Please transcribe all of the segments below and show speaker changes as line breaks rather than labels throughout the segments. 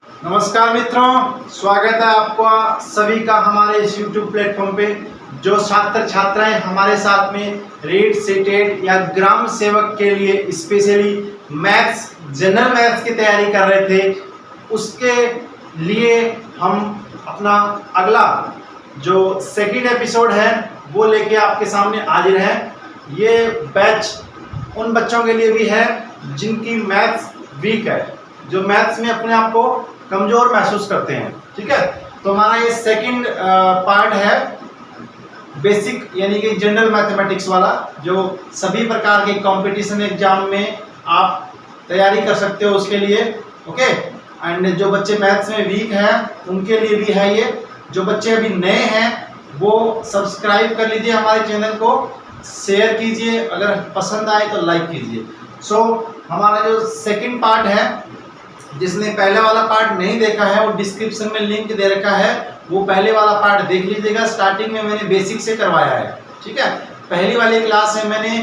नमस्कार मित्रों, स्वागत है आपका सभी का हमारे इस YouTube प्लेटफॉर्म पे। जो छात्र छात्राएं हमारे साथ में रेट सेटेट या ग्राम सेवक के लिए स्पेशली मैथ्स जनरल मैथ्स की तैयारी कर रहे थे, उसके लिए हम अपना अगला जो सेकंड एपिसोड है वो लेके आपके सामने हाजिर है। ये बैच उन बच्चों के लिए भी है जिनकी मैथ्स वीक है, जो मैथ्स में अपने आप को कमजोर महसूस करते हैं। ठीक है, तो हमारा ये सेकंड पार्ट है बेसिक यानी कि जनरल मैथमेटिक्स वाला, जो सभी प्रकार के कंपटीशन एग्जाम में आप तैयारी कर सकते हो उसके लिए। ओके, एंड जो बच्चे मैथ्स में वीक हैं उनके लिए भी है ये। जो बच्चे अभी नए हैं वो सब्सक्राइब कर लीजिए हमारे चैनल को, शेयर कीजिए, अगर पसंद आए तो लाइक कीजिए। सो हमारा जो सेकंड पार्ट है, जिसने पहले वाला पार्ट नहीं देखा है वो डिस्क्रिप्शन में लिंक दे रखा है, वो पहले वाला पार्ट देख लीजिएगा। स्टार्टिंग में मैंने बेसिक से करवाया है। ठीक है, पहली वाली क्लास है मैंने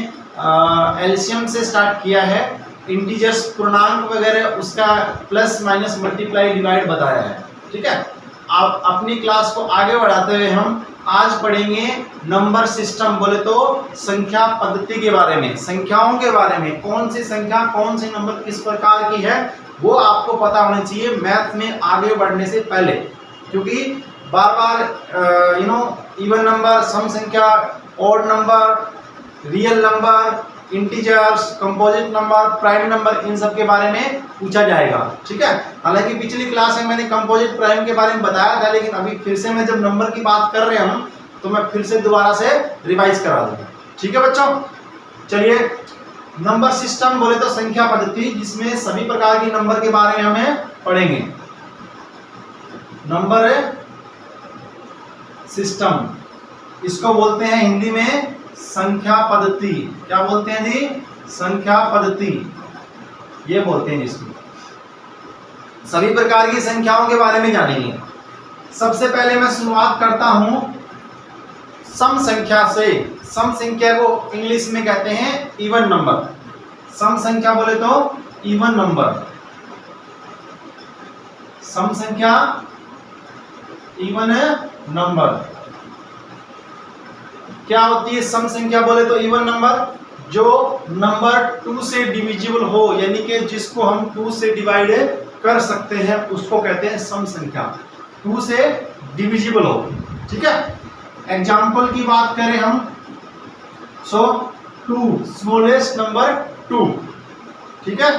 एलसीएम से स्टार्ट किया है, इंटीजर्स पूर्णांक वगैरह उसका प्लस माइनस मल्टीप्लाई डिवाइड बताया है। ठीक है, आप अपनी क्लास को आगे बढ़ाते हुए हम आज पढ़ेंगे नंबर सिस्टम, बोले तो संख्या पद्धति के बारे में, संख्याओं के बारे में। कौन सी संख्या कौन सी नंबर किस प्रकार की है वो आपको पता होना चाहिए मैथ में आगे बढ़ने से पहले, क्योंकि बार बार इवन नंबर, सम संख्या, odd number, real number, integers, composite number, prime number, इन सब के बारे में पूछा जाएगा। ठीक है, हालांकि पिछली क्लास में मैंने कंपोजिट प्राइम के बारे में बताया था, लेकिन अभी फिर से मैं जब नंबर की बात कर रहे हम तो मैं फिर से दोबारा से रिवाइज करा दूंगा। ठीक है बच्चों, चलिए। नंबर सिस्टम बोले तो संख्या पद्धति, जिसमें सभी प्रकार की नंबर के बारे में हमें पढ़ेंगे। नंबर सिस्टम, इसको बोलते हैं हिंदी में संख्या पद्धति। क्या बोलते हैं जी? संख्या पद्धति, ये बोलते हैं जिसको। सभी प्रकार की संख्याओं के बारे में जानेंगे। सबसे पहले मैं शुरुआत करता हूं सम संख्या से। सम संख्या को इंग्लिश में कहते हैं इवन नंबर। सम संख्या बोले तो इवन नंबर, सम संख्या इवन नंबर। क्या होती है सम संख्या बोले तो इवन नंबर? जो नंबर 2 से डिविजिबल हो, यानी कि जिसको हम 2 से डिवाइड कर सकते हैं, उसको कहते हैं सम संख्या। 2 से डिविजिबल हो। ठीक है, एग्जाम्पल की बात करें हम, सो 2 स्मॉलेस्ट नंबर 2। ठीक है,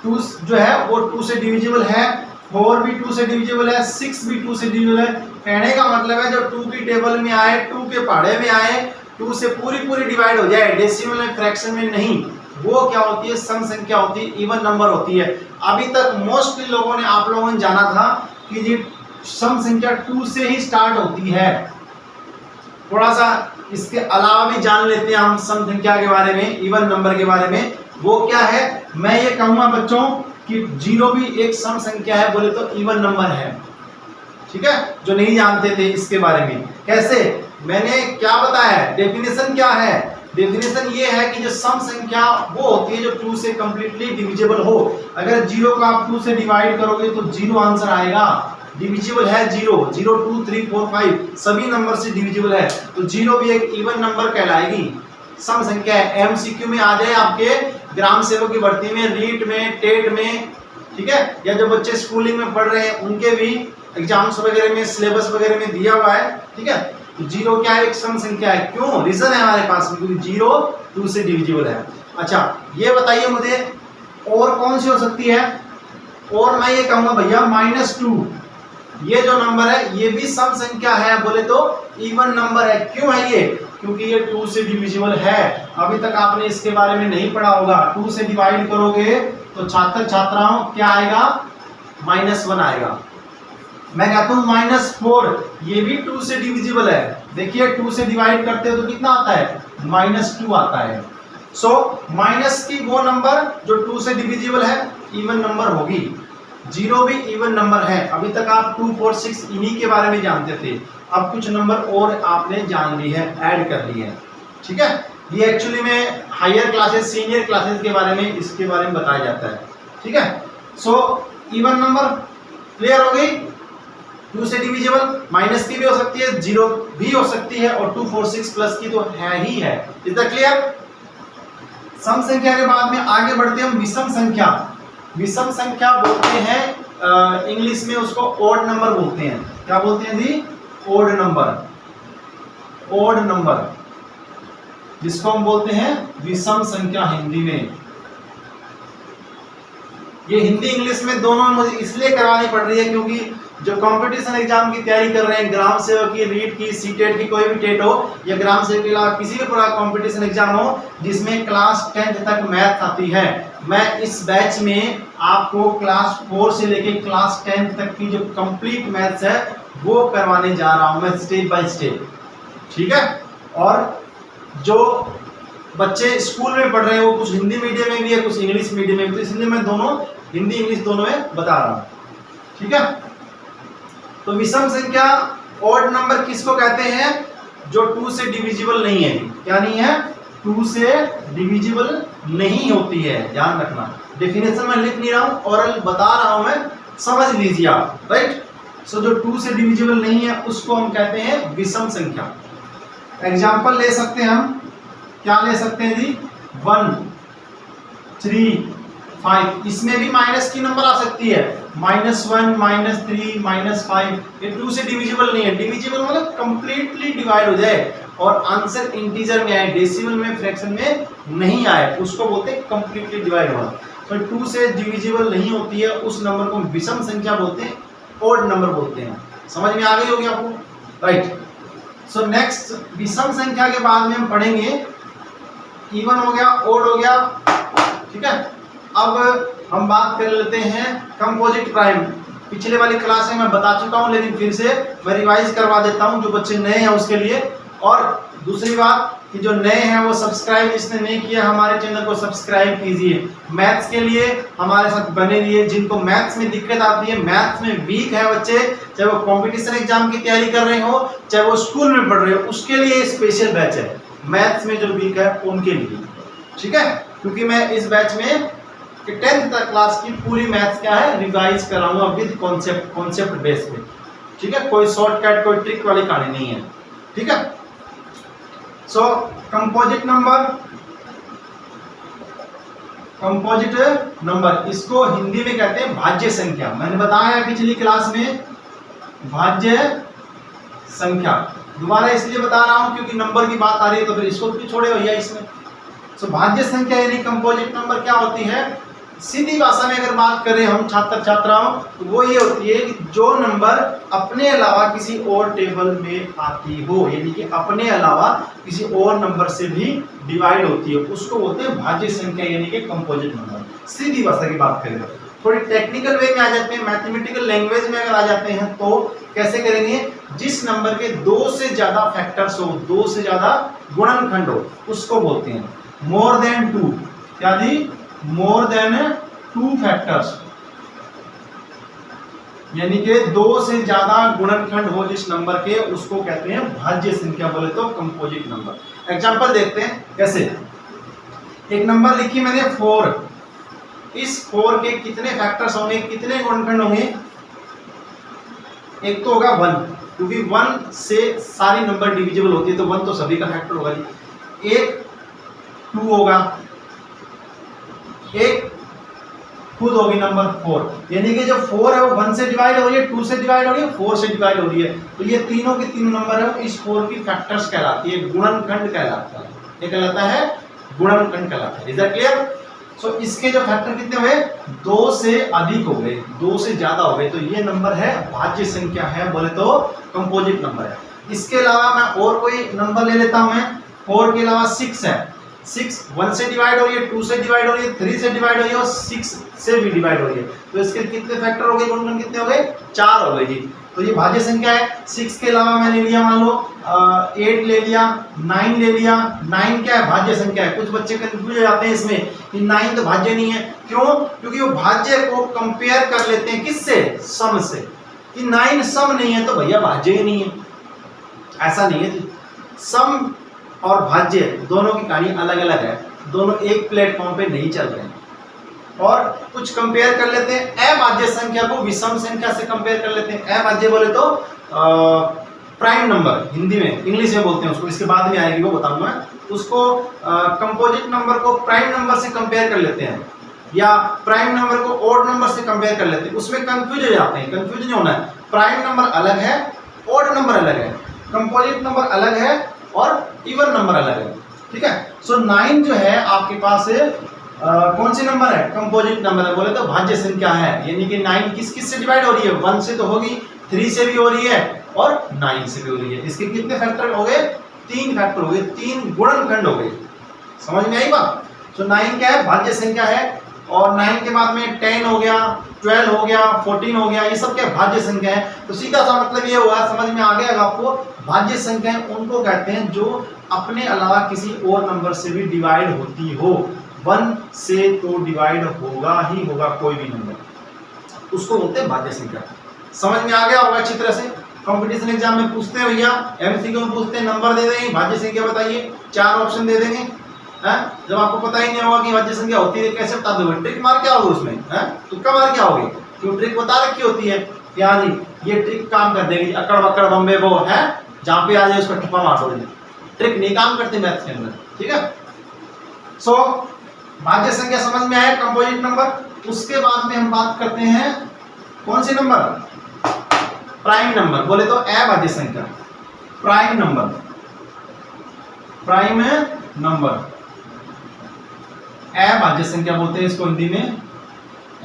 2 जो है वो 2 से डिविजिबल है, 4 भी 2 से डिविजिबल है, 6 भी 2 से डिविजिबल है। कहने का मतलब है जो 2 की टेबल में आए, 2 के पहाड़े में आए, 2 से पूरी डिवाइड हो जाए, डेसिमल में, फ्रैक्शन में नहीं, वो क्या होती है? सम संख्या होती है, इवन नंबर होती है। अभी तक मोस्टली लोगों ने, आप लोगों ने जाना था कि जी सम संख्या 2 से ही स्टार्ट होती है। थोड़ा सा इसके अलावा भी जान लेते हैं हम सम संख्या के बारे में, इवन नंबर के बारे में। वो क्या है? मैं ये कहूंगा बच्चों कि 0 भी एक सम संख्या है, बोले तो इवन नंबर है। ठीक है, जो नहीं जानते थे इसके बारे में। कैसे? मैंने क्या बताया, डेफिनेशन क्या है? डेफिनेशन ये है कि जो सम संख्या वो होती है जो 2 से कंप्लीटली डिविजिबल हो। अगर 0 को आप 2 से डिवाइड करोगे तो 0 आंसर आएगा। डिविजिबल है 0, 0, 2, 3, 4, 5 सभी नंबर से डिविजिबल है, तो 0 भी एक इवन नंबर कहलाएगी, सम संख्या है। एमसीक्यू में आ जाए आपके ग्राम सेवक की भर्ती में, रीट में, टेट में, ठीक है, या जो बच्चे स्कूलिंग में पढ़ रहे हैं उनके भी एग्जाम्स वगैरह में, सिलेबस वगैरह में दिया हुआ है। ठीक है, तो 0 क्या है? एक सम संख्या है। क्यों? रीजन है हमारे पास में, क्योंकि 0 2 से डिविजिबल है। अच्छा, ये बताइए मुझे और कौन सी हो सकती है? और मैं ये कहूंगा भैया -2, ये जो नंबर है ये भी सम संख्या है, बोले तो इवन नंबर है। क्यों है ये? क्योंकि ये 2 से डिविजिबल है। अभी तक आपने इसके बारे में नहीं पढ़ा होगा। 2 से डिवाइड करोगे तो छात्र छात्राओं क्या आएगा? -1 आएगा। मैं कहता हूँ -4, ये भी 2 से डिविजिबल है। देखिए 2 से डिवाइड करते हो तो कितना आता है? -2 आता है। सो माइनस की वो नंबर जो 2 से डिविजिबल है इवन नंबर होगी। 0 भी इवन नंबर है। अभी तक आप 2, 4, 6 इन्हीं के बारे में जानते थे, अब कुछ नंबर और आपने जान ली है, ऐड कर ली है। ठीक है, ये एक्चुअली में हायर क्लासेस, सीनियर क्लासेस के बारे में, इसके बारे में बताया जाता है। ठीक है, सो इवन नंबर क्लियर हो गई? 2 से डिविजिबल, माइनस की भी हो सकती है, 0 भी हो सकती है, और 2 4 6 प्लस की तो है ही है। Is that clear? सम संख्या के बाद में आगे बढ़ते हैं हम विषम संख्या। विषम संख्या बोलते हैं इंग्लिश में उसको ओड नंबर बोलते हैं। क्या बोलते हैं जी? Odd number. ओड नंबर जिसको हम बोलते हैं विषम संख्या हिंदी में। ये हिंदी इंग्लिश में दोनों मुझे इसलिए करवानी पड़ रही है क्योंकि जो कंपटीशन एग्जाम की तैयारी कर रहे हैं, ग्राम सेवक की, रीट की, सीटेट की, कोई भी टेट हो या ग्राम सेवक के अलावा किसी भी प्रकार कंपटीशन एग्जाम हो जिसमें क्लास 10th तक मैथ आती है, मैं इस बैच में आपको क्लास 4 से लेके क्लास 10th तक की जो कंप्लीट मैथ्स है वो करवाने जा रहा हूं मैं, स्टेप बाय स्टेप। ठीक है? और जो बच्चे स्कूल में पढ़ रहे हैं वो कुछ हिंदी मीडियम में भी है, कुछ इंग्लिश मीडियम में भी, तो इसलिए मैं दोनों हिंदी इंग्लिश दोनों में बता रहा हूं। ठीक है? तो विषम संख्या ऑड नंबर किसको कहते हैं? जो 2 से डिविजिबल नहीं है। क्या नहीं है? 2 से डिविजिबल नहीं होती है, ध्यान रखना। डेफिनेशन में लिख नहीं रहा हूं, ओरल बता रहा हूं मैं, समझ लीजिए आप। राइट? सो जो 2 से डिविजिबल नहीं है उसको हम कहते हैं विषम संख्या। एग्जाम्पल ले सकते हैं हम, क्या ले सकते हैं जी? 1 3 5, इसमें भी माइनस की नंबर आ सकती है, -1 -3 -5। ये 2 से डिविजिबल नहीं है। डिविजिबल मतलब कंप्लीटली डिवाइड हो जाए और आंसर इंटीजर में आए, डेसिमल में, फ्रैक्शन में नहीं आए, उसको बोलते हैं कंप्लीटली डिवाइड हुआ। तो 2 से डिविजिबल नहीं होती है उस नंबर को विषम संख्या बोलते हैं, ओड नंबर बोलते हैं। समझ में आ गई होगी आपको? राइट। सो नेक्स्ट विषम संख्या के बाद में हम पढ़ेंगे इवन हो गया, ओड हो गया। ठीक है? अब हम बात कर लेते हैं कंपोजिट प्राइम। पिछले वाली क्लास में मैं बता चुका हूं, लेकिन फिर से मैं रिवाइज करवा देता हूं जो बच्चे नए हैं उसके लिए। और दूसरी बात कि जो नए हैं वो सब्सक्राइब जिसने नहीं किया हमारे चैनल को सब्सक्राइब कीजिए। मैथ्स के लिए हमारे साथ बने रहिए। जिनको मैथ्स में दिक्कत आती है, मैथ्स में वीक है बच्चे, चाहे वो कॉम्पिटिशन एग्जाम की तैयारी कर रहे हो, चाहे वो स्कूल में पढ़ रहे हो, उसके लिए स्पेशल बैच है। मैथ्स में जो वीक है उनके लिए। ठीक है? क्योंकि मैं इस बैच में 10th तक क्लास की पूरी मैथ्स क्या है रिवाइज कराऊंगा विद कॉन्सेप्ट बेस पे। ठीक है? कोई शॉर्टकट, कोई ट्रिक वाली कहानी नहीं है। ठीक है? सो कंपोजिट नंबर इसको हिंदी में कहते हैं भाज्य संख्या। मैंने बताया पिछली क्लास में भाज्य संख्या, दोबारा इसलिए बता रहा हूं क्योंकि नंबर की बात आ रही है तो फिर इसको क्यों छोड़े भैया इसमें। सो भाज्य संख्या यानी कंपोजिट नंबर क्या होती है? सीधी भाषा में अगर बात करें हम छात्र छात्राओं, तो वो ये होती है कि जो नंबर अपने अलावा किसी और टेबल में आती हो, यानी कि अपने अलावा किसी और नंबर से भी डिवाइड होती है, उसको बोलते हैं भाज्य संख्या यानी कि कंपोजिट नंबर। सीधी भाषा की बात करें, थोड़ी टेक्निकल वे में आ जाते हैं, मैथमेटिकल लैंग्वेज में अगर आ जाते हैं तो कैसे करेंगे? जिस नंबर के 2 से ज्यादा फैक्टर्स हो, 2 से ज्यादा गुणनखंड हो, उसको बोलते हैं मोर देन 2। क्या जी? मोर देन 2 फैक्टर्स, यानी कि 2 से ज्यादा गुणनखंड हो जिस नंबर के, उसको कहते हैं भाज्य संख्या, बोले तो कंपोजिट नंबर। एग्जांपल देखते हैं कैसे। एक नंबर लिखी मैंने 4, इस 4 के कितने फैक्टर्स होंगे, कितने गुणनखंड होंगे? एक तो होगा 1, क्योंकि 1 से सारी नंबर डिविजिबल होती है तो 1 तो सभी का फैक्टर होगा जी। एक 2 होगा, एक खुद होगी नंबर 4, यानी कि जो 4 है वो 1 से डिवाइड हो रही है, 2 से डिवाइड हो रही है, 4 से डिवाइड हो रही है। तो ये तीनों के तीनों नंबर है इस 4 की फैक्टर्स कहलाती है, गुणनखंड कहलाता है। ये कहलाता है गुणनखंड कहलाता है। Is that clear? सो इसके जो फैक्टर कितने हुए? 2 से अधिक हो गए, 2 से ज्यादा हो गए, तो ये नंबर है भाज्य संख्या है, बोले तो कंपोजिट नंबर है। इसके अलावा मैं और कोई नंबर ले लेता हूं। मैं 4 के अलावा 6 है। 6 1 से डिवाइड हो रही है, 2 से डिवाइड हो रही है, 3 से डिवाइड हो रही है और 6 से भी डिवाइड हो रही है। तो इसके कितने फैक्टर हो गए, गुणनखंड कितने हो गए? 4 हो गए जी। तो ये भाज्य संख्या है। 6 के अलावा मैंने लिया, मान लो 8 ले लिया, 9 ले लिया। 9 क्या है? भाज्य संख्या है। कुछ बच्चे कंफ्यूज हो जाते हैं इसमें कि 9 तो भाज्य नहीं है। क्यों? क्योंकि वो भाज्य को कंपेयर कर लेते हैं किससे? सम से, कि 9 सम नहीं है तो भैया भाज्य ही नहीं है। ऐसा नहीं है जी। सम और भाज्य दोनों की कहानी अलग अलग है, दोनों एक प्लेटफॉर्म पे नहीं चल रहे हैं। और कुछ कंपेयर कर लेते हैं। अभाज्य संख्या को विषम संख्या से कंपेयर कर लेते हैं। अभाज्य बोले तो प्राइम नंबर, हिंदी में, इंग्लिश में बोलते हैं उसको, इसके बाद में आएगी वो बताऊंगा। उसको कंपोजिट नंबर को प्राइम नंबर से कंपेयर कर लेते हैं, या प्राइम नंबर को ओड नंबर से कंपेयर कर लेते हैं। उसमें कंफ्यूज हो जाते हैं, कंफ्यूज नहीं होना है। प्राइम नंबर अलग है, ओड नंबर अलग है, कंपोजिट नंबर अलग है और इवन नंबर अलग है, ठीक है। सो 9 जो है आपके पास कौन सी नंबर है? कंपोजिट नंबर है, बोले तो भाज्य संख्या है। यानी कि 9 किस किस से डिवाइड हो रही है? 1 से तो होगी, 3 से भी हो रही है और 9 से भी हो रही है। इसके कितने फैक्टर हो गए? 3 फैक्टर हो गए, 3 गुणनखंड हो गए। समझ में आई बात? सो 9 क्या है? भाज्य संख्या है। और 9 के बाद में 10 हो गया, 12 हो गया, 14 हो गया, ये सब क्या भाज्य संख्या है। तो सीधा सा मतलब ये हुआ, समझ में आ गया आपको? भाज्य संख्याएं उनको कहते हैं जो अपने अलावा किसी और नंबर से भी डिवाइड होती हो। 1 से तो डिवाइड होगा ही होगा कोई भी नंबर, उसको बोलते हैं भाज्य संख्या। समझ में आ गया होगा अच्छी तरह से? कंपटीशन एग्जाम में पूछते हैं भैया, एमसीक्यू में पूछते हैं, नंबर दे देंगे, भाज्य संख्या बताइए, 4 ऑप्शन दे देंगे। जब आपको पता ही नहीं होगा कि भाज्य संख्या होती है कैसे बता दोगे? ट्रिक मार के आओगे उसमें, तुक्का मार के आओगे? क्यों? ट्रिक बता रखी होती है कि हाँ जी ये ट्रिक काम कर देगी, अकड़ बकड़ बम्बे वो है, जहाँ पे आ जाए उसका ठप्पा मार दो। ट्रिक नहीं काम करते मैथ्स के अंदर, ठीक है। सो भाज्य संख्या समझ में आया, कंपोजिट नंबर। उसके बाद में हम बात करते हैं कौन सी नंबर? प्राइम नंबर, बोले तो अभाज्य संख्या। प्राइम नंबर, प्राइम नंबर अभाज्य संख्या बोलते हैं इसको हिंदी में,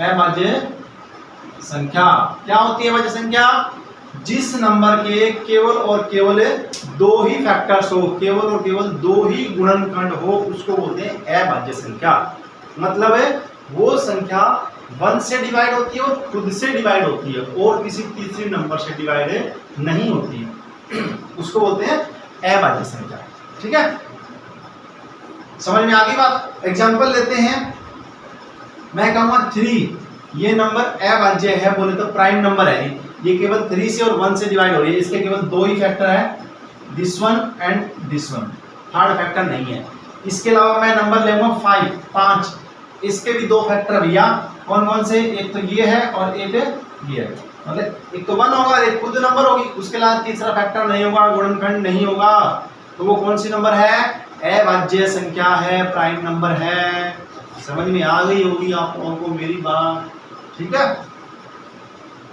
अभाज्य संख्या। क्या होती है अभाज्य संख्या? जिस नंबर के केवल और केवल 2 ही फैक्टर्स हो, केवल और केवल 2 ही गुणनखंड हो, उसको बोलते हैं अभाज्य संख्या। मतलब है वो संख्या 1 से डिवाइड होती है और खुद से डिवाइड होती है और किसी तीसरे नंबर से डिवाइड नहीं होती है, उसको बोलते हैं अभाज्य संख्या, ठीक है। समझ में आ गई बात? एग्जाम्पल लेते हैं। मैं कहूंगा 3, ये नंबर अभाज्य है, बोले तो प्राइम नंबर है, ये केवल 3 से और 1 से डिवाइड हो रही है, इसके केवल 2 ही फैक्टर है, this one and this one, third factor नहीं है। इसके अलावा मैं नंबर लेऊंगा 5, इसके भी 2 फैक्टर भैया, कौन कौन से? एक तो ये है और एक ये है, मतलब एक तो 1 होगा, एक खुद नंबर होगी, उसके अलावा तीसरा फैक्टर नहीं होगा, गुणनखंड नहीं होगा। तो वो कौन सी नंबर है? अभाज्य संख्या है, प्राइम नंबर है। समझ में आ गई होगी आप लोगों को मेरी बात, ठीक है।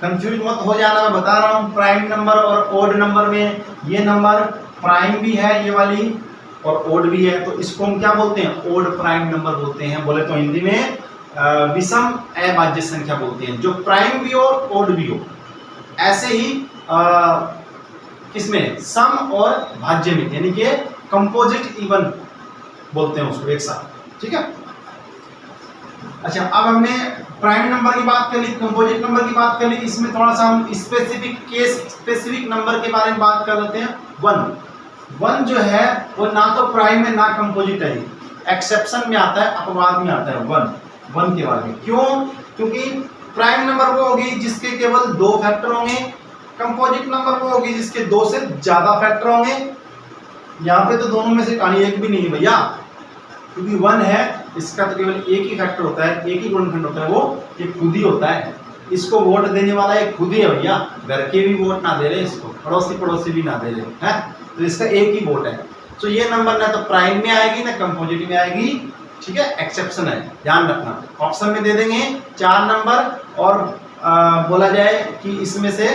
कंफ्यूज मत हो जाना, मैं बता रहा हूँ। प्राइम नंबर और ओड नंबर में ये नंबर प्राइम भी है ये वाली और ओड भी है, तो इसको हम क्या बोलते हैं? ओड प्राइम नंबर बोलते हैं। बोले तो हिंदी में विषम अभाज्य संख्या बोलते हैं, जो प्राइम भी हो ओड भी हो। ऐसे ही किसमें? सम और भाज्य में, यानी कि कंपोजिट इवन बोलते हैं उसको एक साथ, ठीक है। अच्छा, अब हमने प्राइम नंबर की बात कर ली, कंपोजिट नंबर की बात कर ली, इसमें थोड़ा सा हम स्पेसिफिक केस, स्पेसिफिक नंबर के बारे में बात कर लेते हैं। 1 जो है वो ना तो प्राइम है ना कंपोजिट है, एक्सेप्शन में आता है, अपवाद में आता है 1 के बारे में। क्यों? क्योंकि प्राइम नंबर वो होगी जिसके केवल 2 फैक्टर होंगे, कंपोजिट नंबर वो होगी जिसके 2 से ज्यादा फैक्टर होंगे। यहाँ पे तो दोनों में से कहानी एक भी नहीं है भैया, क्योंकि 1 है, इसका तो केवल एक ही फैक्टर होता है, एक ही गुणनखंड होता है, वो ये खुद ही होता है। इसको वोट देने वाला एक खुद ही है भैया, घर के भी वोट ना दे रहे इसको, पड़ोसी भी ना दे रहे हैं, तो इसका एक ही वोट है। तो ये नंबर ना तो प्राइम में आएगी ना कंपोजिट में आएगी, ठीक है, एक्सेप्शन है, ध्यान रखना। ऑप्शन में दे देंगे 4 नंबर और बोला जाए कि इसमें से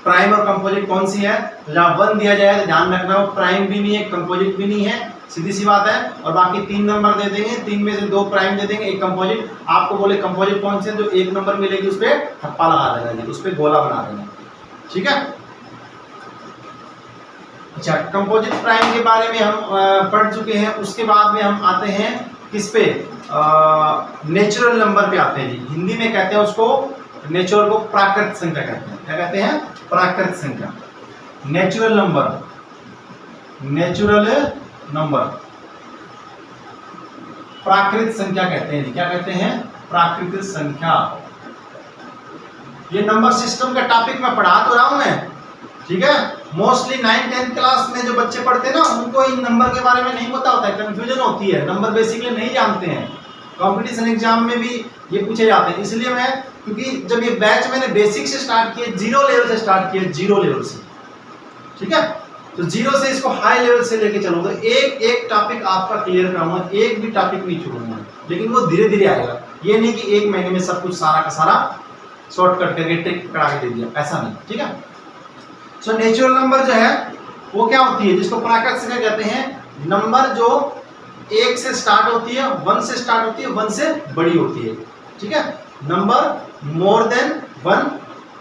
प्राइम और कंपोजिट कौन सी है, जहाँ 1 दिया जाए तो ध्यान रखना वो प्राइम भी नहीं है कंपोजिट भी नहीं है, सीधी सी बात है। और बाकी 3 नंबर दे देंगे, 3 में से 2 प्राइम दे देंगे, 1 कंपोजिट। आपको बोले कंपोजिट कौन से, जो 1 नंबर मिलेगी उस पर ठप्पा लगा देना जी, उस पर गोला बना देना, ठीक है। अच्छा, कंपोजिट प्राइम के बारे में हम पढ़ चुके हैं। उसके बाद में हम आते हैं किस पे? नेचुरल नंबर पे आते हैं जी। हिंदी में कहते हैं उसको, नेचुरल को प्राकृत संख्या कहते हैं। क्या कहते हैं? प्राकृत संख्या। नेचुरल नंबर, नेचुरल नंबर प्राकृत संख्या कहते हैं जी। क्या कहते हैं? प्राकृत संख्या। ये नंबर सिस्टम का टॉपिक मैं पढ़ा तो रहा हूं मैं, ठीक है। मोस्टली 9th-10th क्लास में जो बच्चे पढ़ते हैं ना, उनको इन नंबर के बारे में नहीं पता होता है, कंफ्यूजन होती है, नंबर बेसिकली नहीं जानते हैं। कंपटीशन एग्जाम में भी ये पूछे जाते हैं। इसलिए मैं, क्योंकि जब ये बैच मैंने बेसिक से स्टार्ट किया, 0 लेवल से स्टार्ट किया, 0 लेवल से, ठीक है, तो 0 से इसको हाई लेवल से लेके चलूंगा, एक एक टॉपिक आपका क्लियर कराऊंगा, एक भी टॉपिक नहीं छोड़ूंगा, लेकिन वो धीरे धीरे आएगा। ये नहीं कि एक महीने में सब कुछ सारा का सारा शॉर्टकट करके ट्रिक करा के दे दिया, ऐसा नहीं, ठीक है। सो नेचुरल नंबर जो है वो क्या होती है, जिसको प्राकृत संख्या कहते हैं, नंबर जो 1 से स्टार्ट होती है, 1 से स्टार्ट होती है, 1 से बड़ी होती है, ठीक है। नंबर मोर देन 1,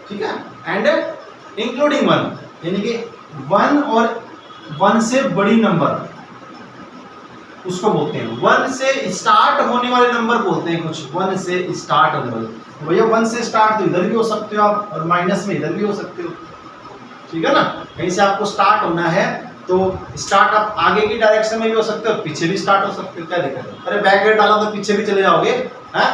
ठीक है, एंड इंक्लूडिंग 1, यानी कि 1 और 1 से बड़ी नंबर उसको बोलते हैं। 1 से स्टार्ट होने वाले नंबर बोलते हैं कुछ, 1 से स्टार्ट होने वाले। भैया 1 से स्टार्ट तो इधर भी हो सकते हो आप, और माइनस में इधर भी हो सकते हो, ठीक है ना। कहीं से आपको स्टार्ट होना है तो स्टार्ट आप आगे की डायरेक्शन में भी हो सकते हो, पीछे भी स्टार्ट हो सकते हो, क्या दिक्कत है। अरे बैक गेट डाला तो पीछे भी चले जाओगे, हैं।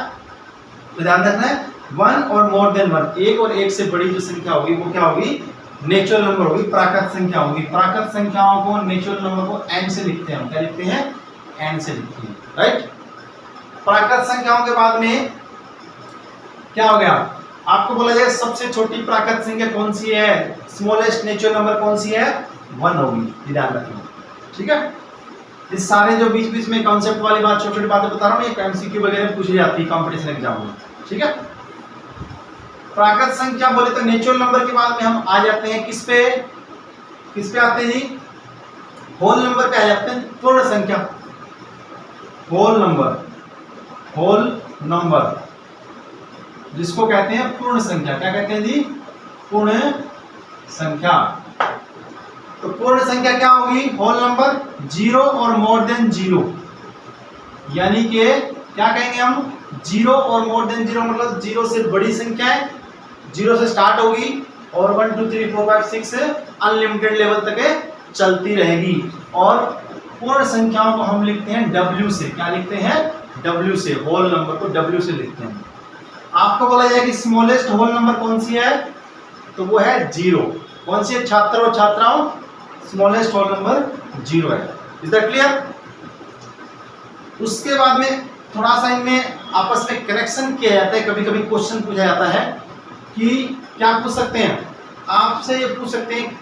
तो ध्यान रखना है 1 और मोर देन 1, 1 और 1 से बड़ी जो संख्या होगी वो क्या होगी, नेचुरल नंबर होगी, प्राकृत संख्या होगी। प्राकृत संख्याओं को, नेचुरल नंबर को n से लिखते हैं हम, क्या लिखते हैं, n से लिखते हैं, राइट। प्राकृत संख्याओं के बाद में क्या हो गया, आपको बोला जाए सबसे छोटी प्राकृत संख्या कौन सी है, स्मॉलेस्ट नेचुरल नंबर कौन सी है, 1 होगी, ध्यान रखना, ठीक है। इस सारे जो बीच बीच में कॉन्सेप्ट वाली बात, छोटी छोटी बातें बता रहा हूँ, ये एमसीक्यू वगैरह पूछी जाती है कॉम्पिटिशन एग्जाम में, ठीक है। प्राकृत संख्या बोले तो नेचुरल नंबर के बाद में हम आ जाते हैं किस पे आते हैं जी, होल नंबर पे आ जाते हैं, पूर्ण संख्या, होल नंबर जिसको कहते हैं पूर्ण संख्या, क्या कहते हैं जी, पूर्ण संख्या। तो पूर्ण संख्या क्या होगी, होल नंबर 0 और मोर देन 0, यानी कि क्या कहेंगे हम, 0 और मोर देन 0 मतलब 0 से बड़ी संख्या है, 0 से स्टार्ट होगी और 1 2 3 4 5 6 अनलिमिटेड लेवल तक चलती रहेगी। और पूर्ण संख्याओं को हम लिखते हैं W से, क्या लिखते हैं, W से, होल नंबर को W से लिखते हैं। आपको बोला जाए कि स्मॉलेस्ट होल नंबर कौन सी है, तो वो है 0। कौन सी है छात्रों और छात्राओं, स्मॉलेस्ट होल नंबर 0 है। Is that clear. उसके बाद में थोड़ा सा इनमें आपस में कनेक्शन किया जाता है, कभी कभी क्वेश्चन पूछा जाता है कि क्या पूछ सकते हैं, आपसे ये पूछ सकते हैं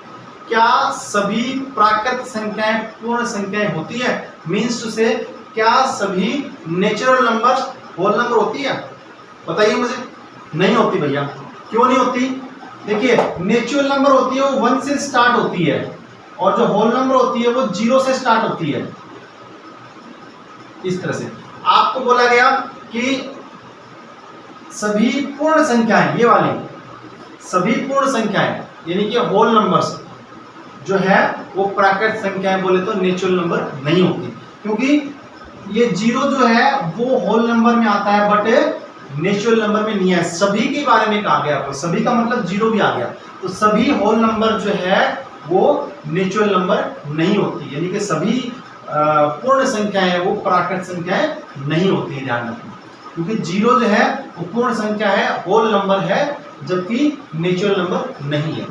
क्या सभी प्राकृत संख्याएं पूर्ण संख्याएं होती है, मीन्स टू से क्या सभी नेचुरल नंबर होल नंबर होती है, बताइए मुझे। नहीं होती भैया, क्यों नहीं होती, देखिए नेचुरल नंबर होती है वो 1 से स्टार्ट होती है, और जो होल नंबर होती है वो 0 से स्टार्ट होती है। इस तरह से आपको बोला गया कि सभी पूर्ण संख्याएं, ये वाली सभी पूर्ण संख्याएं यानी कि होल नंबर्स जो है वो प्राकृत संख्याएं बोले तो नेचुरल नंबर नहीं होती, क्योंकि ये 0 जो है वो होल नंबर में आता है बट नेचुरल नंबर में नहीं है। सभी के बारे में कहा गया आपको, सभी का मतलब 0 भी आ गया, तो सभी होल नंबर जो है वो नेचुरल नंबर नहीं होती, यानी कि सभी पूर्ण संख्याएं वो प्राकृत संख्याएं नहीं होती, ध्यान रखना। क्योंकि 0 जो है वो पूर्ण संख्या है, होल नंबर है, जबकि नेचुरल नंबर नहीं है।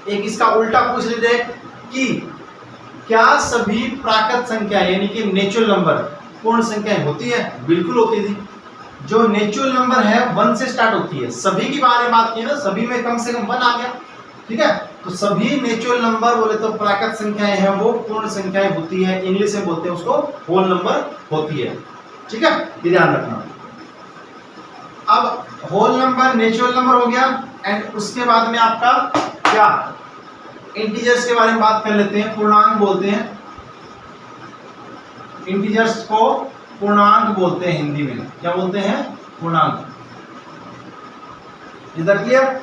एक इसका उल्टा पूछ लेते हैं कि क्या सभी प्राकृत संख्याएं यानी कि नेचुरल नंबर पूर्ण संख्याएं होती है, बिल्कुल होती है। जो नेचुरल नंबर है 1 से स्टार्ट होती है, सभी की बारे में बात की ना, सभी में कम से कम 1 आ गया, ठीक है। तो सभी नेचुरल नंबर बोले तो प्राकृत संख्याएं हैं वो पूर्ण संख्याएं होती है, इंग्लिश में बोलते हैं उसको होल नंबर होती है, ठीक है, ये ध्यान रखना। अब होल नंबर नेचुरल नंबर हो गया, एंड उसके बाद में आपका क्या, इंटीजर्स के बारे में बात कर लेते हैं, पूर्णांक बोलते हैं, इंटीजर्स को पूर्णांक बोलते हैं हिंदी में, क्या बोलते हैं, पूर्णांक। Is that clear.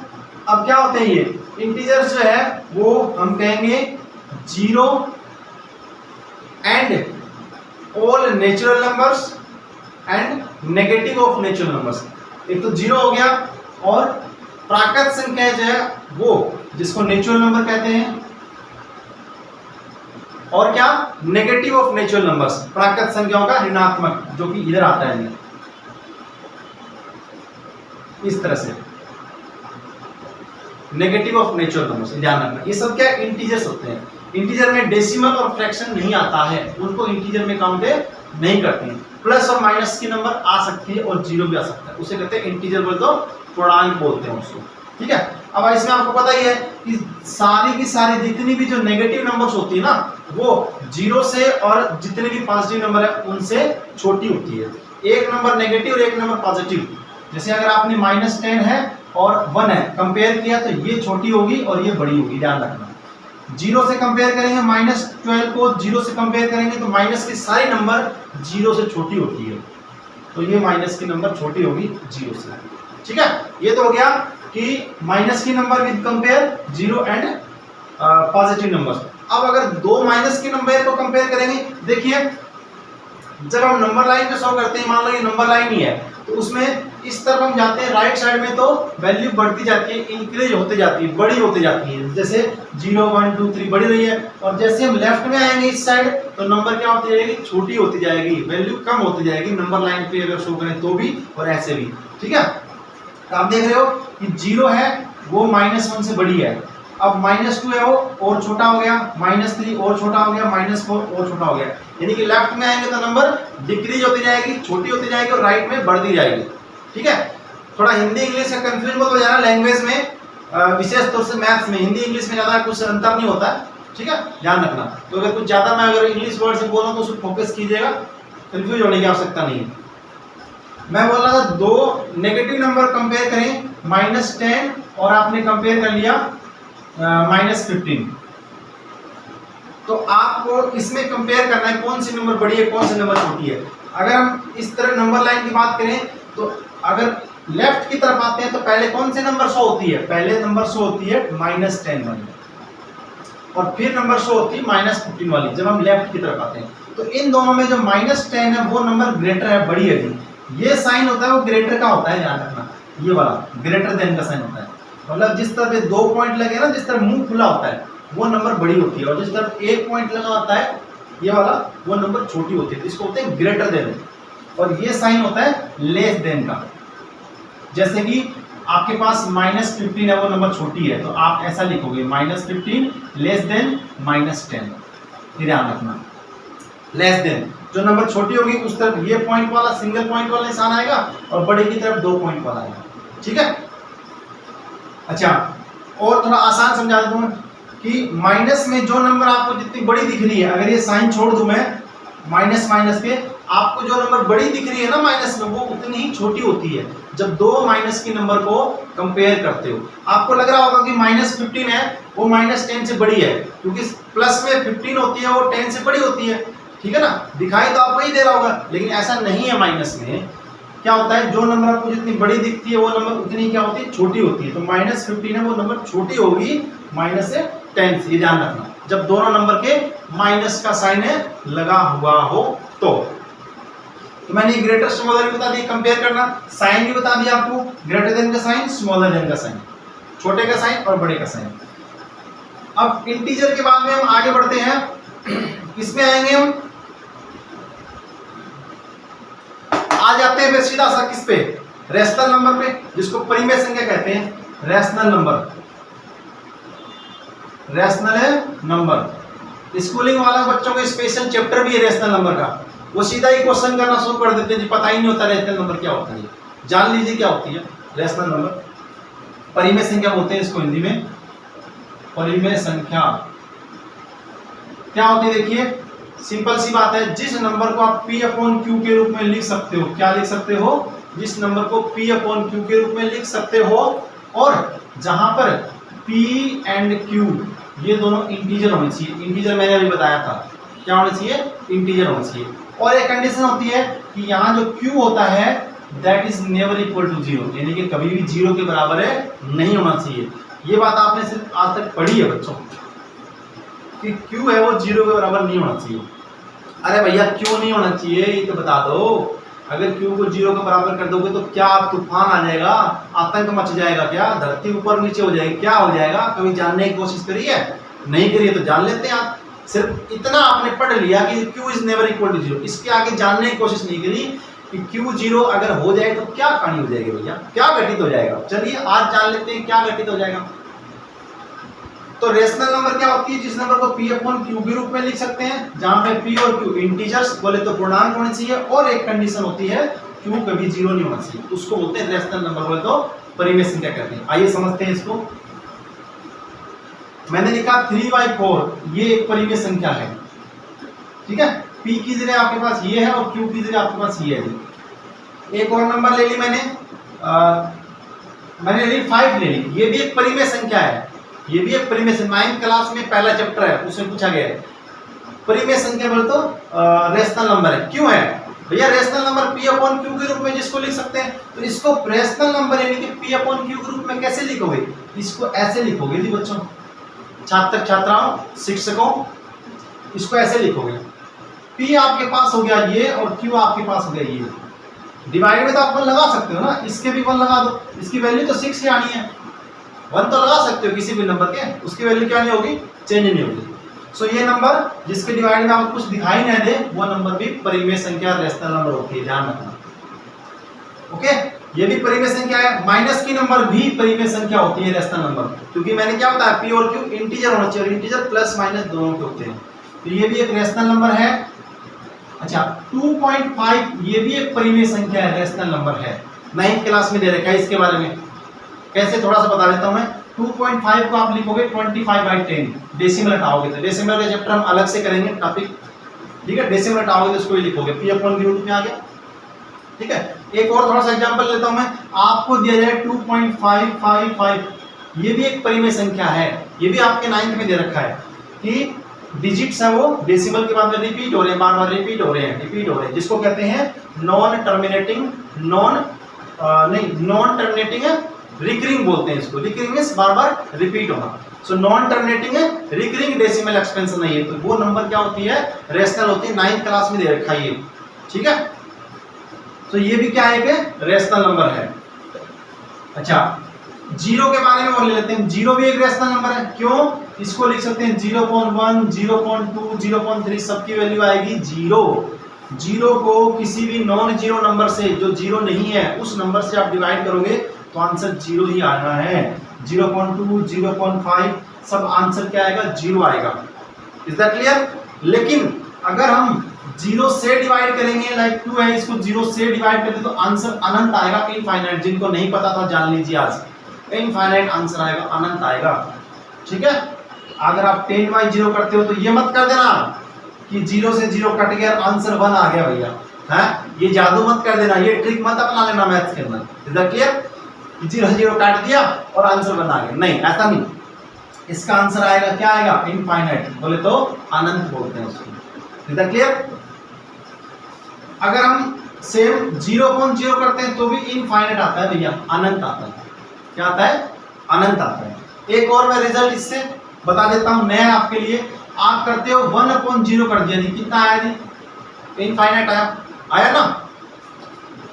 अब क्या होते हैं ये इंटीजर्स जो है वो हम कहेंगे 0 and all natural numbers and negative of natural numbers. एक तो 0 हो गया, और प्राकृत संख्या जो है वो जिसको नेचुरल नंबर कहते हैं, और क्या, नेगेटिव ऑफ नेचुरल नंबर्स, प्राकृत संख्याओं का ऋणात्मक जो कि इधर आता है, इस तरह से नेगेटिव ऑफ नेचुरल नंबर्स, ध्यान रखना। ये सब क्या इंटीजर्स होते हैं, इंटीजर में डेसिमल और फ्रैक्शन नहीं आता है, उनको इंटीजर में काउंट नहीं करते हैं। प्लस और माइनस की नंबर आ सकती है और जीरो भी आ सकता है, उसे कहते हैं इंटीजर बोलते हो, पूर्णांक बोलते हैं उसको। ठीक है, अब इसमें आपको पता ही है कि सारी की सारी जितनी भी जो नेगेटिव नंबर्स होती है ना, वो जीरो से और जितने भी पॉजिटिव नंबर है उनसे छोटी होती है। एक नंबर नेगेटिव और एक नंबर पॉजिटिव, जैसे अगर आपने -10 है और 1 है, कंपेयर किया तो ये छोटी होगी और ये बड़ी होगी, ध्यान रखना। जीरो से कंपेयर करेंगे, -12 को जीरो से कंपेयर करेंगे तो माइनस की सारी नंबर जीरो से छोटी होती है, तो ये माइनस की नंबर छोटी होगी जीरो से। ठीक है, ये तो हो गया कि माइनस की number with compare zero and positive numbers. अब अगर दो माइनस के नंबर को कंपेयर करेंगे, देखिए जब हम नंबर लाइन पे शो करते हैं, मान लो ये नंबर लाइन ही है, तो उसमें इस तरफ हम जाते हैं राइट साइड में तो वैल्यू बढ़ती जाती है, इंक्रीज होती जाती है, बड़ी होती जाती है, जैसे 0 1 2 3 बढ़ी रही है। और जैसे हम लेफ्ट में आएंगे इस साइड तो नंबर क्या होती जाएगी, छोटी होती जाएगी, वैल्यू कम होती जाएगी नंबर लाइन पे अगर शो करें तो भी और ऐसे भी। ठीक है, तो आप देख रहे हो कि 0 है वो -1 से बड़ी है, अब -2 है वो और छोटा हो गया, -3 और छोटा हो गया, -4 और छोटा हो गया, यानी कि लेफ्ट में आएंगे तो नंबर डिक्रीज होती जाएगी, छोटी होती जाएगी और राइट में बढ़ती जाएगी। ठीक है, थोड़ा हिंदी इंग्लिश का कंफ्यूजन मत हो जाना लैंग्वेज में, विशेष तौर से मैथ्स में हिंदी इंग्लिश में ज़्यादा कुछ अंतर नहीं होता है। ठीक है, ध्यान रखना। तो अगर कुछ ज़्यादा मैं अगर इंग्लिश वर्ड से बोल रहा हूँ तो उस पर फोकस कीजिएगा, कंफ्यूज होने की आवश्यकता नहीं है। मैं बोल रहा था दो नेगेटिव नंबर कंपेयर करें, -10 और आपने कंपेयर कर लिया -15, तो आपको इसमें कंपेयर करना है कौन सी नंबर बड़ी है कौन सी नंबर छोटी है। अगर हम इस तरह नंबर लाइन की बात करें तो अगर लेफ्ट की तरफ आते हैं तो पहले कौन से नंबर शो होती है, पहले नंबर शो होती है -10 वाली और फिर नंबर शो होती है -15 वाली जब हम लेफ्ट की तरफ आते हैं। तो इन दोनों में जो -10 है वो नंबर ग्रेटर है, बड़ी है जी, ये साइन होता है वो ग्रेटर का होता है, ध्यान रखना, ये वाला ग्रेटर देन का साइन होता है। मतलब जिस तरह पे 2 पॉइंट लगे ना, जिस तरह मुंह खुला होता है वो नंबर बड़ी होती है, और जिस तरह 1 पॉइंट लगा होता है ये वाला वो नंबर छोटी होती है, इसको होते हैं ग्रेटर देन। और ये साइन होता है लेस देन का, जैसे कि आपके पास -15 है वो नंबर छोटी है तो आप ऐसा लिखोगे -15 लेस देन -10, ध्यान रखना। लेस देन जो नंबर छोटी होगी उस तरफ ये पॉइंट वाला सिंगल पॉइंट वाला निशान आएगा और बड़े की तरफ 2 पॉइंट वाला आएगा। ठीक है, अच्छा और थोड़ा आसान समझा दूं कि माइनस में जो नंबर आपको जितनी बड़ी दिख रही है, अगर ये साइन छोड़ दूं मैं माइनस के, आपको जो नंबर बड़ी दिख रही है ना माइनस में वो उतनी ही छोटी होती है जब दो माइनस की नंबर को कंपेयर करते हो। आपको लग रहा होगा कि -15 है वो -10 से बड़ी है, क्योंकि प्लस में 15 होती है वो 10 से बड़ी होती है। ठीक है ना, दिखाई तो आपको ही दे रहा होगा, लेकिन ऐसा नहीं है। माइनस में क्या होता है, जो नंबर आपको जितनी बड़ी दिखती है वो नंबर उतनी क्या होती है, छोटी होती है। तो -15 है वो नंबर छोटी होगी -10 से, ये ध्यान रखना जब दोनों नंबर के माइनस का साइन है लगा हुआ हो तो मैंने ग्रेटर स्मॉलर भी बता दी, कंपेयर करना, साइन भी बता दिया आपको, ग्रेटर देन का साइन, स्मॉलर देन का साइन, छोटे का साइन और बड़े का साइन। अब इंटीजर के बाद में हम आगे बढ़ते हैं, इसमें आएंगे हम आ जाते हैं सीधा सा किस पे, रैशनल नंबर पे, जिसको परिमेय संख्या कहते हैं, rational number. Rational number schooling वाला बच्चों का स्पेशल चैप्टर भी है रैशनल नंबर का, वो सीधा ही क्वेश्चन करना शुरू कर देते हैं जी, पता ही नहीं होता रैशनल नंबर क्या होता है। जान लीजिए क्या होती है रैशनल नंबर, परिमेय संख्या बोलते हैं इसको हिंदी में, परिमेय संख्या क्या होती है। देखिए सिंपल सी बात है, जिस नंबर को आप P/Q के रूप में लिख सकते हो, क्या लिख सकते हो, जिस नंबर को P/Q के रूप में लिख सकते हो, और जहां पर P एंड Q ये दोनों इंटीजर होने चाहिए। इंटीजर मैंने अभी बताया था क्या होना चाहिए, इंटीजर होना चाहिए। और एक कंडीशन होती है कि यहाँ जो Q होता है that is never equal to 0, यानी कि कभी भी 0 के बराबर है नहीं होना चाहिए। ये बात आपने सिर्फ आज तक पढ़ी है बच्चों कि Q है वो 0 के बराबर नहीं होना चाहिए। अरे भैया क्यों नहीं होना चाहिए ये तो बता दो। अगर Q को 0 के बराबर कर दोगे तो क्या तूफान आ जाएगा, आतंक मच जाएगा, क्या धरती ऊपर नीचे हो जाएगी, क्या हो जाएगा। कभी जानने की कोशिश करी है, नहीं करी है तो जान लेते हैं आप। सिर्फ इतना आपने पढ़ लिया कि Q is never equal to 0, इसके आगे जानने की कोशिश नहीं करी कि Q 0 अगर हो जाए तो क्या कहानी हो जाएगी भैया, क्या घटित हो जाएगा। चलिए आज जान लेते हैं क्या घटित हो जाएगा। तो रेशनल नंबर क्या होती है? जिस नंबर को p अपॉन q के रूप में लिख सकते हैं, जहां पे p और q इंटीजर्स बोले तो पूर्णांक होने चाहिए, और एक कंडीशन होती है q कभी जीरो नहीं होना चाहिए, उसको बोलते हैं रेशनल नंबर, बोले तो परिमेय संख्या कहते हैं। आइए समझते हैं इसको। मैंने लिखा 3/4, ये एक परिमेय संख्या है, ठीक है। p की जगह आपके पास ये है और q की जगह आपके पास ये है। एक और नंबर ले ली मैंने ली 5 ले ली, ये भी एक परिमेय संख्या है, ये भी एक परिमेय संख्या। 9th क्लास में पहला चैप्टर है, उसमें पूछा गया है परिमेय संख्या बोले तो रेशनल नंबर है। क्यों है भैया? Rational number p upon q के रूप में जिसको लिख सकते हैं, तो इसको रेशनल नंबर यानी कि p अपॉन q के रूप में कैसे लिखोगे? इसको ऐसे लिखोगे जी बच्चों, छात्र छात्राओं शिक्षकों, इसको ऐसे लिखोगे, p आपके पास हो गया ये और q आपके पास हो गया ये। डिवाइड में तो आप 1 लगा सकते हो ना, इसके भी 1 लगा दो, इसकी वैल्यू तो 6 ही आनी है, 1 तो लगा सकते हो किसी भी नंबर के, उसकी वैल्यू क्या नहीं होगी? चेंज नहीं होगी। सो ये नंबर जिसके डिवाइड में आपको कुछ दिखाई नहीं दे, वो नंबर भी परिमेय संख्या रेशनल नंबर होती है, ध्यान रखना। ओके, ये भी परिमेय संख्या है। माइनस की नंबर भी परिमेय संख्या होती है रेशनल नंबर, क्योंकि मैंने क्या बताया p और q इंटीजर होना चाहिए, और इंटीजर प्लस माइनस दोनों के होते हैं, तो ये भी एक रेशनल नंबर है। अच्छा 2.5 ये भी एक परिमेय संख्या है, रेशनल नंबर है, 9th क्लास में दे रखा है। इसके बारे में कैसे थोड़ा सा बता देता हूं मैं। 2.5 को आप लिखोगे 25/10, डेसिमल हटाओगे तो, डेसिमल का चैप्टर हम अलग से करेंगे टॉपिक, ठीक है। डेसिमल हटाओगे तो इसको ही लिखोगे, p अपॉन q रूप में आ गया, ठीक है। एक और थोड़ा सा एग्जांपल लेता हूं मैं, आपको दिया जाए 2.555, ये भी एक परिमेय संख्या है, ये भी आपके 9th में दे रखा है कि डिजिट्स है वो डेसिमल के बाद में रिपीट हो रहे हैं, बार बार रिपीट हो रहे हैं, जिसको कहते हैं नॉन टर्मिनेटिंग रिकरिंग बोलते हैं इसको। रिकरिंग मींस बार बार रिपीट होना, सो नॉन टर्मिनेटिंग है, रिकरिंग डेसिमल एक्सपेंशन नहीं है, तो वो नंबर क्या होती है? रेशनल होती है। 9th क्लास में दे रखा है ये, ठीक है। तो ये भी क्या है कि रेशनल नंबर है। अच्छा जीरो के बारे में और ले लेते हैं, जीरो भी एक रेशनल नंबर है। क्यों? इसको लिख सकते हैं 0.1, 0.2, 0.3, सबकी वैल्यू आएगी जीरो। जीरो को किसी भी नॉन जीरो नंबर से, जो जीरो नहीं है उस नंबर से आप डिवाइड करोगे तो आंसर जीरो ही आना है। 0.2, 0.5 सब आंसर क्या आएगा? जीरो आएगा। Is that clear? लेकिन अगर हम जीरो से डिवाइड करेंगे, लाइक 2 है, इसको जीरो से डिवाइड करते तो आंसर अनंत आएगा, इनफाइनाइट। जिनको नहीं पता था जान लीजिए, आज इनफाइनाइट आंसर आएगा, अनंत आएगा, ठीक है। अगर आप 10/0 करते हो तो ये मत कर देना कि 0 से 0 कट गया आंसर 1 आ गया भैया, है ये जादू मत कर देना, ये ट्रिक मत अपना लेना मैथ्स के अंदर। Is that clear? 0 काट दिया और आंसर 1 आ गया, नहीं ऐसा नहीं। इसका आंसर आएगा क्या आएगा? इनफाइनाइट, बोले तो अनंत बोलते हैं उसको। Is that clear? अगर हम सेम 0.0 करते हैं तो भी इनफाइनाइट आता है भैया, अनंत आता है। क्या आता है? अनंत आता है। एक और मैं रिजल्ट इससे बता देता हूं नया आपके लिए। आप करते हो 1/0 कर दिया जी, कितना आया जी? इनफाइनाइट आया ना।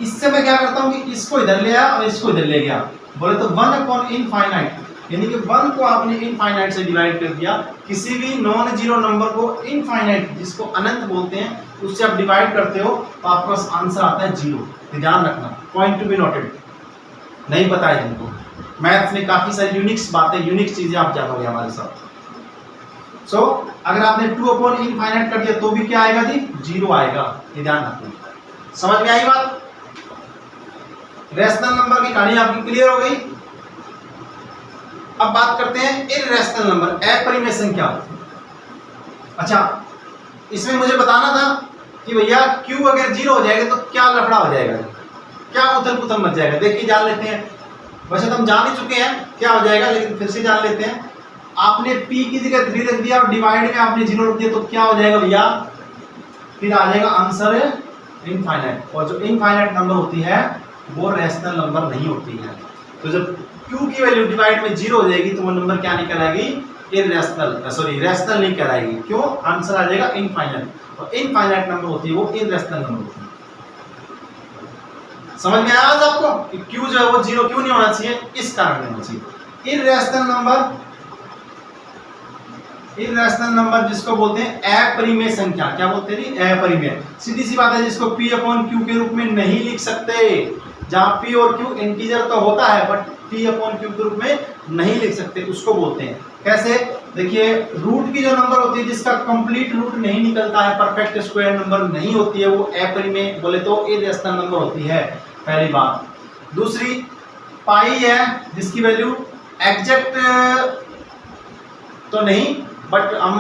इससे मैं क्या करता हूं कि इसको इधर ले आया और इसको इधर ले गया, बोले तो 1/इनफाइनाइट, यानी कि 1 को आपने इनफाइनाइट से डिवाइड कर दिया। किसी भी नॉन जीरो नंबर को इनफाइनाइट, जिसको अनंत बोलते हैं, उससे आप डिवाइड करते हो तो आपके पास आंसर आता है 0। ध्यान रखना, पॉइंट टू बी नोटेड। नहीं पता है जिनको, मैथ्स में काफी सारी यूनिक्स बातें, यूनिक चीजें आप जानोगे हमारे साथ। सो अगर आपने 2/इनफाइनाइट कर दिया तो भी क्या आएगा जी? 0 आएगा। ये ध्यान रखना। समझ में आई बात? रेशनल नंबर की कहानी आपकी क्लियर हो गई। अब बात करते हैं इररेशनल नंबर, अपरिमेय संख्या। अच्छा इसमें मुझे बताना था कि भैया q अगर 0 हो जाएगा तो क्या लफड़ा हो जाएगा, क्या उथल पुथल मच जाएगा। देखिए जान लेते हैं, वैसे तो हम जान ही चुके हैं क्या हो जाएगा, लेकिन फिर से जान लेते हैं। आपने p की जगह 3 रख दिया और डिवाइड में आपने 0 रख दिया तो क्या हो जाएगा भैया? फिर आ जाएगा आंसर इनफाइनाइट। और जो इनफाइनाइट नंबर होती है वो रेशनल नंबर नहीं होती है। तो जब q की वैल्यू डिवाइड में 0 हो जाएगी तो वो नंबर क्या नहीं कहलाएगी? रेशनल नहीं कहलाएगी। क्यों? आंसर आ जाएगा इनफाइनाइट, और इनफाइनाइट नंबर होती है वो इररेशनल नंबर होती है। समझ में आया आज आपको कि q जो है वो 0 क्यों नहीं होना चाहिए? इस कारण नहीं होना चाहिए। इररेशनल नंबर जिसको बोलते हैं अपरिमेय संख्या। क्या बोलते हैं? अपरिमेय। सीधी सी बात है, जिसको p/q के रूप में नहीं लिख सकते। जहां p और q इंटीजर तो होता है बट t/3 के रूप में नहीं लिख सकते, उसको बोलते हैं कैसे? देखिए रूट की जो नंबर होती है जिसका कंप्लीट रूट नहीं निकलता है, परफेक्ट स्क्वायर नंबर नहीं होती है, वो अपरिमेय बोले तो इरेशनल नंबर होती है, पहली बात। दूसरी पाई है जिसकी वैल्यू एग्जैक्ट तो नहीं बट हम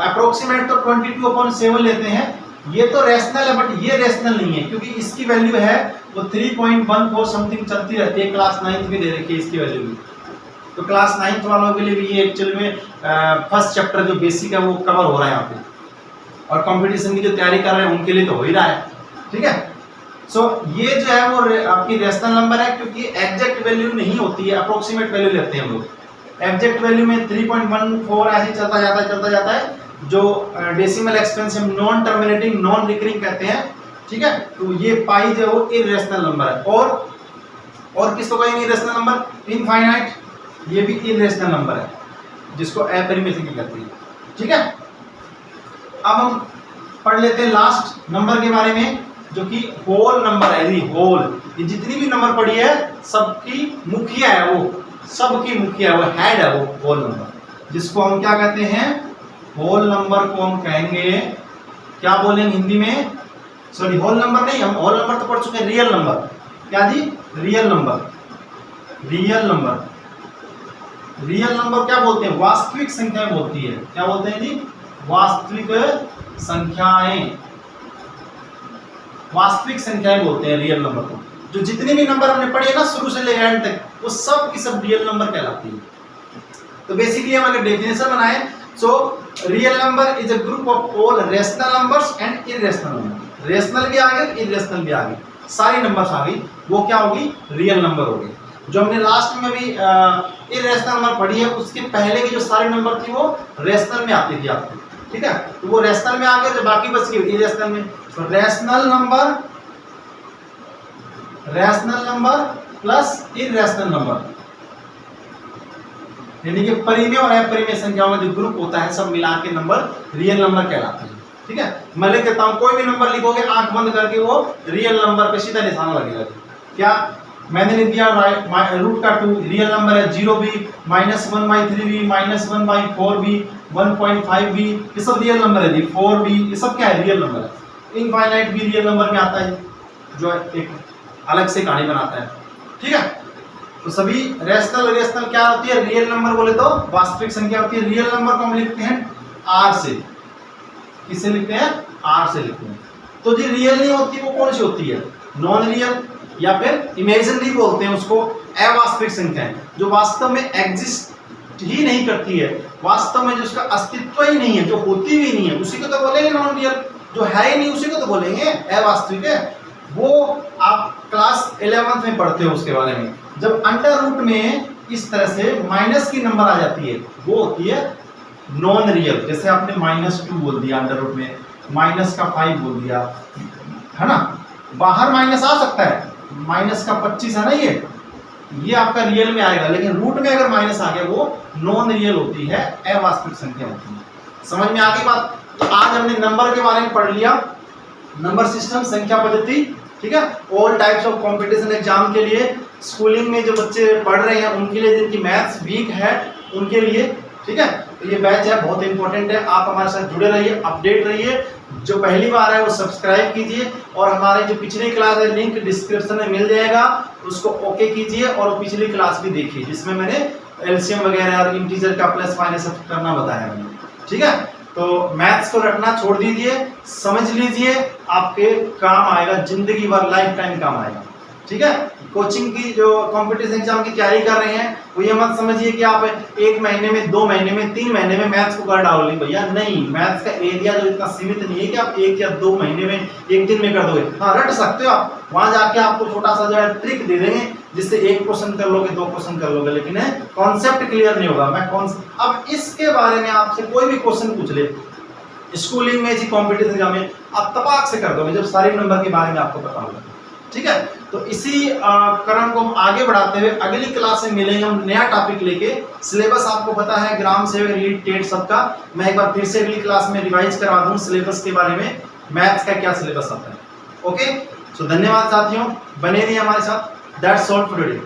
अप्रोक्सीमेट तो 22/7 लेते हैं, ये तो रेशनल है बट ये रेशनल नहीं है क्योंकि इसकी वैल्यू है वो 3.14 समथिंग चलती रहती है, क्लास 9th में दे रखी है इसकी वैल्यू भी। तो क्लास 9th वालों के लिए भी ये एक्चुअली में फर्स्ट चैप्टर जो बेसिक है वो कवर हो रहा है यहाँ पे, और कंपटीशन की जो तैयारी कर रहे हैं उनके लिए तो हो ही रहा है, ठीक है। सो ये जो है वो आपकी रेशनल नंबर है क्योंकि एग्जैक्ट वैल्यू नहीं होती है, अप्रोक्सीमेट वैल्यू लेते हैं हम लोग। एग्जैक्ट वैल्यू में 3.14 ऐसे चलता जाता है, जो decimal expensive non terminating non recurring कहते हैं, ठीक है। तो ये पाई जो है वो इरेशनल नंबर है। और किसको कहेंगे इरेशनल नंबर? इनफाइनाइट, ये भी इरेशनल नंबर है जिसको अपरिमेय की कहते हैं, ठीक है। अब हम पढ़ लेते हैं लास्ट नंबर के बारे में जो कि होल नंबर है। होल, ये जितनी भी नंबर पड़ी है सबकी मुखिया है वो, सबकी मुखिया है वो, हेड है वो होल नंबर, जिसको हम क्या कहते हैं? होल नंबर को हम कहेंगे, क्या बोलेंगे हिंदी में? सॉरी होल नंबर नहीं, हम होल नंबर तो पढ़ चुके हैं, रियल नंबर। क्या जी? Real number. Real number, real number क्या बोलते हैं? वास्तविक संख्याएं बोलती है। क्या बोलते हैं जी? वास्तविक संख्याएं, वास्तविक संख्याएं बोलते हैं रियल नंबर को। जो जितने भी नंबर हमने पढ़े ना शुरू से लेकर एंड तक, वो सब की सब रियल नंबर कहलाती है। तो बेसिकली हम अगर डेफिनेशन बनाए, so real number is a group of all rational numbers and irrational number. Rational भी आ गए, इरेशनल भी आ गए, सारी नंबर्स आ गई, वो क्या होगी? रियल नंबर होगी। जो हमने लास्ट में भी इरेशनल नंबर पढ़ी है, उसके पहले की जो सारे नंबर थी वो रेशनल में आती थी आपको, ठीक है। तो वो रेशनल में आ गए, जो बाकी बच गई इरेशनल में। तो rational number plus irrational number, यानी कि परिमेय और अपरिमेय संख्याओं का जो ग्रुप होता है सब मिला के नंबर रियल नंबर कहलाते हैं, ठीक है। मैं लिख देता हूं, कोई भी नंबर लिखोगे आंख बंद करके वो रियल नंबर पे सीधा निशान लगेगा। क्या मैंने लिख दिया? रूट का 2 रियल नंबर है, 0 भी, -1/3 भी, -1/4 भी, 1.5 भी, ये सब रियल नंबर है जी। 4 भी, ये सब क्या है? रियल नंबर है। इनफाइनाइट भी रियल नंबर में आता है, जो एक अलग से कहानी बनाता है, ठीक है। तो सभी रेशनल क्या होती है? रियल नंबर बोले तो वास्तविक संख्या होती है। रियल नंबर को हम लिखते हैं आर से। किससे लिखते हैं? आर से लिखते हैं। तो जो रियल नहीं होती वो कौन सी होती है? नॉन रियल या फिर इमेजिनरी बोलते हैं उसको, अवास्तविक संख्याएं जो वास्तव में एग्जिस्ट ही नहीं करती है, वास्तव में जिसका अस्तित्व ही नहीं है, जो होती भी नहीं है, उसी को तो बोलेंगे नॉन रियल। जो है ही नहीं उसी को तो बोलेंगे अवास्तविक है। वो आप क्लास 11th में पढ़ते हो उसके बारे में, जब अंडर रूट में इस तरह से माइनस की नंबर आ जाती है वो होती है नॉन रियल। जैसे आपने -2 बोल दिया अंडर रूट में, -5 बोल दिया, है ना। बाहर माइनस आ सकता है, -25 है ना, ये आपका रियल में आएगा, लेकिन रूट में अगर माइनस आ गया वो नॉन रियल होती है, अवास्तविक संख्या होती है। समझ में आ गई बात? तो आज हमने नंबर के बारे में पढ़ लिया, नंबर सिस्टम, संख्या पद्धति, ठीक है। All types of competition exam के लिए, स्कूलिंग में जो बच्चे पढ़ रहे हैं उनके लिए, जिनकी मैथ्स वीक है उनके लिए, ठीक है। तो ये बैच है, बहुत इंपॉर्टेंट है। आप हमारे साथ जुड़े रहिए, अपडेट रहिए। जो पहली बार है वो सब्सक्राइब कीजिए, और हमारी जो पिछली क्लास है लिंक डिस्क्रिप्शन में मिल जाएगा, उसको ओके कीजिए और पिछली क्लास भी देखिए जिसमें मैंने एलसीएम वगैरह और इंटीजर का प्लस माइनस करना बताया मैंने, ठीक है। तो मैथ्स को रखना छोड़ दीजिए, समझ लीजिए, आपके काम आएगा, जिंदगी भर लाइफ टाइम काम आएगा, ठीक है। कोचिंग की जो कॉम्पिटिशन एग्जाम की तैयारी कर रहे हैं वो ये मत समझिए कि आप 1 महीने में, 2 महीने में, 3 महीने में मैथ्स को कर डालोगे, भैया नहीं। मैथ्स का एरिया जो इतना सीमित नहीं है कि आप 1 या 2 महीने में, 1 दिन में कर दोगे। हाँ, रट सकते हो आप, वहां जाके आपको छोटा सा जो है ट्रिक दे देंगे जिससे 1 क्वेश्चन कर लोगे, 2 क्वेश्चन कर लोगे, लेकिन कॉन्सेप्ट क्लियर नहीं होगा। अब इसके बारे में आपसे कोई भी क्वेश्चन पूछ ले स्कूलिंग में, कॉम्पिटिशन एग्जाम में, आप तपाक से कर दोगे जब सारे नंबर के बारे में आपको पता होगा, ठीक है। तो इसी क्रम को हम आगे बढ़ाते हुए अगली क्लास में मिलेंगे हम नया टॉपिक लेके। सिलेबस आपको पता है, ग्राम सेवक, रीट, टेट सबका मैं एक बार फिर से अगली क्लास में रिवाइज करवा दूं सिलेबस के बारे में, मैथ्स का क्या सिलेबस आता है। ओके, सो धन्यवाद साथियों, बने रहिए हमारे साथ। That's all for today.